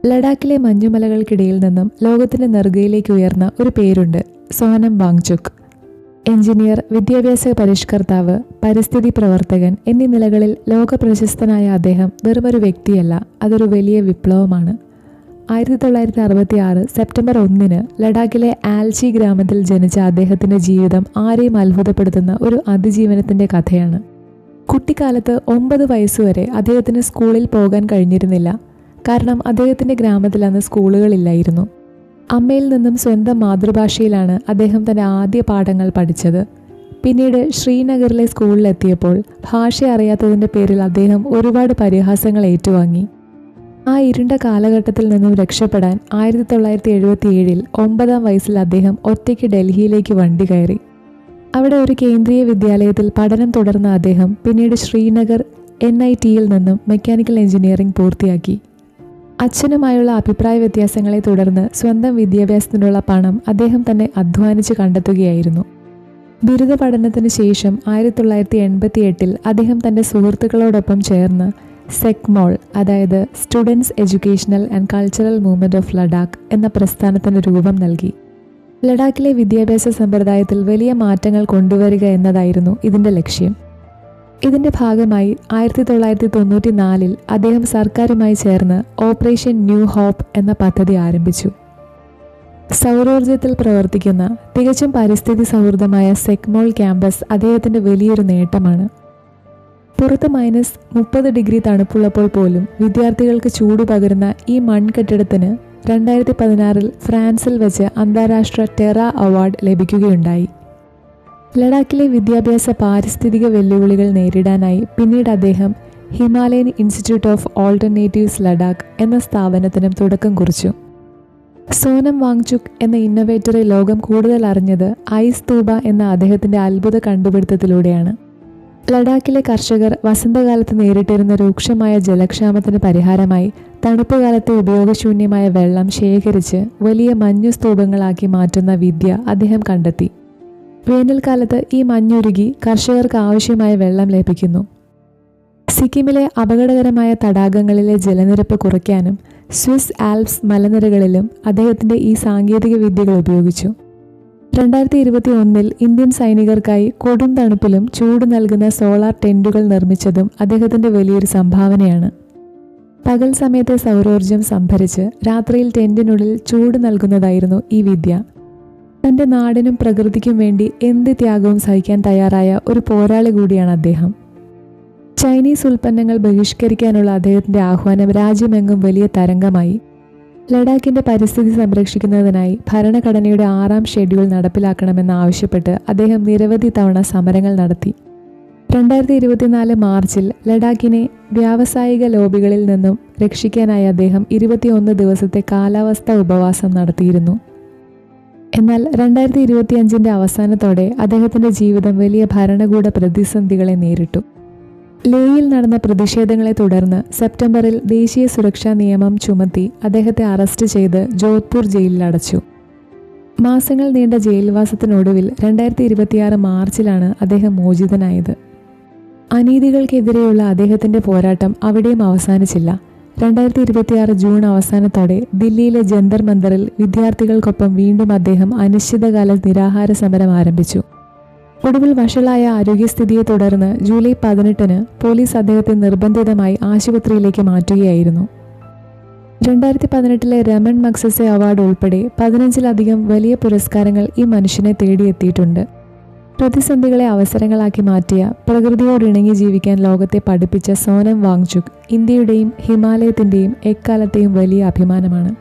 ലഡാക്കിലെ മഞ്ഞുമലകൾക്കിടയിൽ നിന്നും ലോകത്തിന്റെ നെറുകയിലേക്ക് ഉയർന്ന ഒരു പേരുണ്ട്, സോനം വാങ്ചുക്. എഞ്ചിനീയർ, വിദ്യാഭ്യാസ പരിഷ്കർത്താവ്, പരിസ്ഥിതി പ്രവർത്തകൻ എന്നീ നിലകളിൽ ലോക പ്രശസ്തനായ അദ്ദേഹം വെറുമൊരു വ്യക്തിയല്ല, അതൊരു വലിയ വിപ്ലവമാണ്. 1966 സെപ്റ്റംബർ 1 ലഡാക്കിലെ ആൽച്ചി ഗ്രാമത്തിൽ ജനിച്ച അദ്ദേഹത്തിന്റെ ജീവിതം ആരെയും അത്ഭുതപ്പെടുത്തുന്ന ഒരു അതിജീവനത്തിന്റെ കഥയാണ്. കുട്ടിക്കാലത്ത് 9 വയസ്സുവരെ അദ്ദേഹത്തിന് സ്കൂളിൽ പോകാൻ കഴിഞ്ഞിരുന്നില്ല. കാരണം അദ്ദേഹത്തിന്റെ ഗ്രാമത്തിൽ അന്ന് സ്കൂളുകളില്ലായിരുന്നു. അമ്മയിൽ നിന്നും സ്വന്തം മാതൃഭാഷയിലാണ് അദ്ദേഹം തൻ്റെ ആദ്യ പാഠങ്ങൾ പഠിച്ചത്. പിന്നീട് ശ്രീനഗറിലെ സ്കൂളിലെത്തിയപ്പോൾ ഭാഷ അറിയാത്തതിൻ്റെ പേരിൽ അദ്ദേഹം ഒരുപാട് പരിഹാസങ്ങൾ ഏറ്റുവാങ്ങി. ആ ഇരുണ്ട കാലഘട്ടത്തിൽ നിന്നും രക്ഷപ്പെടാൻ 1977 9-ാം വയസ്സിൽ അദ്ദേഹം ഒറ്റയ്ക്ക് ഡൽഹിയിലേക്ക് വണ്ടി കയറി. അവിടെ ഒരു കേന്ദ്രീയ വിദ്യാലയത്തിൽ പഠനം തുടർന്ന അദ്ദേഹം പിന്നീട് ശ്രീനഗർ NIT-യിൽ നിന്നും മെക്കാനിക്കൽ എഞ്ചിനീയറിംഗ് പൂർത്തിയാക്കി. അച്ഛനുമായുള്ള അഭിപ്രായ വ്യത്യാസങ്ങളെ തുടർന്ന് സ്വന്തം വിദ്യാഭ്യാസത്തിനുള്ള പണം അദ്ദേഹം തന്നെ അധ്വാനിച്ച് കണ്ടെത്തുകയായിരുന്നു. ബിരുദ പഠനത്തിന് ശേഷം 1988 അദ്ദേഹം തൻ്റെ സുഹൃത്തുക്കളോടൊപ്പം ചേർന്ന് സെക്മോൾ, അതായത് students educational and cultural movement of Ladakh എന്ന പ്രസ്ഥാനത്തിന് രൂപം നൽകി. ലഡാക്കിലെ വിദ്യാഭ്യാസ സമ്പ്രദായത്തിൽ വലിയ മാറ്റങ്ങൾ കൊണ്ടുവരിക എന്നതായിരുന്നു ഇതിൻ്റെ ലക്ഷ്യം. ഇതിൻ്റെ ഭാഗമായി 1994 അദ്ദേഹം സർക്കാരുമായി ചേർന്ന് ഓപ്പറേഷൻ ന്യൂ ഹോപ്പ് എന്ന പദ്ധതി ആരംഭിച്ചു. സൗരോർജ്ജത്തിൽ പ്രവർത്തിക്കുന്ന തികച്ചും പരിസ്ഥിതി സൗഹൃദമായ സെക്മോൾ ക്യാമ്പസ് അദ്ദേഹത്തിൻ്റെ വലിയൊരു നേട്ടമാണ്. പുറത്ത് -30 ഡിഗ്രി തണുപ്പുള്ളപ്പോൾ പോലും വിദ്യാർത്ഥികൾക്ക് ചൂട് പകരുന്ന ഈ മൺകെട്ടിടത്തിന് 2016 ഫ്രാൻസിൽ വെച്ച് അന്താരാഷ്ട്ര ടെറ അവാർഡ് ലഭിക്കുകയുണ്ടായി. ലഡാക്കിലെ വിദ്യാഭ്യാസ പാരിസ്ഥിതിക വെല്ലുവിളികൾ നേരിടാനായി പിന്നീട് അദ്ദേഹം Himalayan institute of alternatives Ladakh എന്ന സ്ഥാപനത്തിനും തുടക്കം കുറിച്ചു. സോനം വാങ്ചുക് എന്ന ഇന്നൊവേറ്ററെ ലോകം കൂടുതൽ അറിഞ്ഞത് ഐസ് തൂബ എന്ന അദ്ദേഹത്തിൻ്റെ അത്ഭുത കണ്ടുപിടുത്തത്തിലൂടെയാണ്. ലഡാക്കിലെ കർഷകർ വസന്തകാലത്ത് നേരിട്ടിരുന്ന രൂക്ഷമായ ജലക്ഷാമത്തിന് പരിഹാരമായി തണുപ്പുകാലത്തെ ഉപയോഗശൂന്യമായ വെള്ളം ശേഖരിച്ച് വലിയ മഞ്ഞു സ്തൂപങ്ങളാക്കി മാറ്റുന്ന വിദ്യ അദ്ദേഹം കണ്ടെത്തി. വേനൽക്കാലത്ത് ഈ മഞ്ഞുരുകി കർഷകർക്ക് ആവശ്യമായ വെള്ളം ലഭിക്കുന്നു. സിക്കിമിലെ അപകടകരമായ തടാകങ്ങളിലെ ജലനിരപ്പ് കുറയ്ക്കാനും സ്വിസ് ആൽപ്സ് മലനിരകളിലും അദ്ദേഹത്തിൻ്റെ ഈ സാങ്കേതിക വിദ്യകൾ ഉപയോഗിച്ചു. 2021 ഇന്ത്യൻ സൈനികർക്കായി കൊടും തണുപ്പിലും ചൂട് നൽകുന്ന സോളാർ ടെൻറ്റുകൾ നിർമ്മിച്ചതും അദ്ദേഹത്തിൻ്റെ വലിയൊരു സംഭാവനയാണ്. പകൽ സമയത്തെ സൗരോർജ്ജം സംഭരിച്ച് രാത്രിയിൽ ടെൻറ്റിനുള്ളിൽ ചൂട് നൽകുന്നതായിരുന്നു ഈ വിദ്യ. തൻ്റെ നാടിനും പ്രകൃതിക്കും വേണ്ടി എന്ത് ത്യാഗവും സഹിക്കാൻ തയ്യാറായ ഒരു പോരാളി കൂടിയാണ് അദ്ദേഹം. ചൈനീസ് ഉൽപ്പന്നങ്ങൾ ബഹിഷ്കരിക്കാനുള്ള അദ്ദേഹത്തിൻ്റെ ആഹ്വാനം രാജ്യമെങ്ങും വലിയ തരംഗമായി. ലഡാക്കിൻ്റെ പരിസ്ഥിതി സംരക്ഷിക്കുന്നതിനായി ഭരണഘടനയുടെ 6-ാം ഷെഡ്യൂൾ നടപ്പിലാക്കണമെന്നാവശ്യപ്പെട്ട് അദ്ദേഹം നിരവധി തവണ സമരങ്ങൾ നടത്തി. 2024 മാർച്ചിൽ ലഡാക്കിനെ വ്യാവസായിക ലോബികളിൽ നിന്നും രക്ഷിക്കാനായി അദ്ദേഹം 21 ദിവസത്തെ കാലാവസ്ഥാ ഉപവാസം നടത്തിയിരുന്നു. എന്നാൽ 2025 അവസാനത്തോടെ അദ്ദേഹത്തിൻ്റെ ജീവിതം വലിയ ഭരണകൂട പ്രതിസന്ധികളെ നേരിട്ടു. ലേയിൽ നടന്ന പ്രതിഷേധങ്ങളെ തുടർന്ന് സെപ്റ്റംബറിൽ ദേശീയ സുരക്ഷാ നിയമം ചുമത്തി അദ്ദേഹത്തെ അറസ്റ്റ് ചെയ്ത് ജോധ്പൂർ ജയിലിൽ അടച്ചു. മാസങ്ങൾ നീണ്ട ജയിൽവാസത്തിനൊടുവിൽ 2026 മാർച്ചിലാണ് അദ്ദേഹം മോചിതനായത്. അനീതികൾക്കെതിരെയുള്ള അദ്ദേഹത്തിൻ്റെ പോരാട്ടം അവിടെയും അവസാനിച്ചില്ല. 2026 ജൂൺ അവസാനത്തോടെ ദില്ലിയിലെ ജന്തർ മന്ദറിൽ വിദ്യാർത്ഥികൾക്കൊപ്പം വീണ്ടും അദ്ദേഹം അനിശ്ചിതകാല നിരാഹാര സമരം ആരംഭിച്ചു. ഒടുവിൽ വഷളായ ആരോഗ്യസ്ഥിതിയെ തുടർന്ന് ജൂലൈ 18 പോലീസ് അദ്ദേഹത്തെ നിർബന്ധിതമായി ആശുപത്രിയിലേക്ക് മാറ്റുകയായിരുന്നു. 2018 രമൺ മഗ്സസെ അവാർഡ് ഉൾപ്പെടെ 15-ലധികം വലിയ പുരസ്കാരങ്ങൾ ഈ മനുഷ്യനെ തേടിയെത്തിയിട്ടുണ്ട്. പ്രതിസന്ധികളെ അവസരങ്ങളാക്കി മാറ്റിയ, പ്രകൃതിയോടിണങ്ങി ജീവിക്കാൻ ലോകത്തെ പഠിപ്പിച്ച സോനം വാങ്ചുക് ഇന്ത്യയുടെയും ഹിമാലയത്തിൻ്റെയും എക്കാലത്തെയും വലിയ അഭിമാനമാണ്.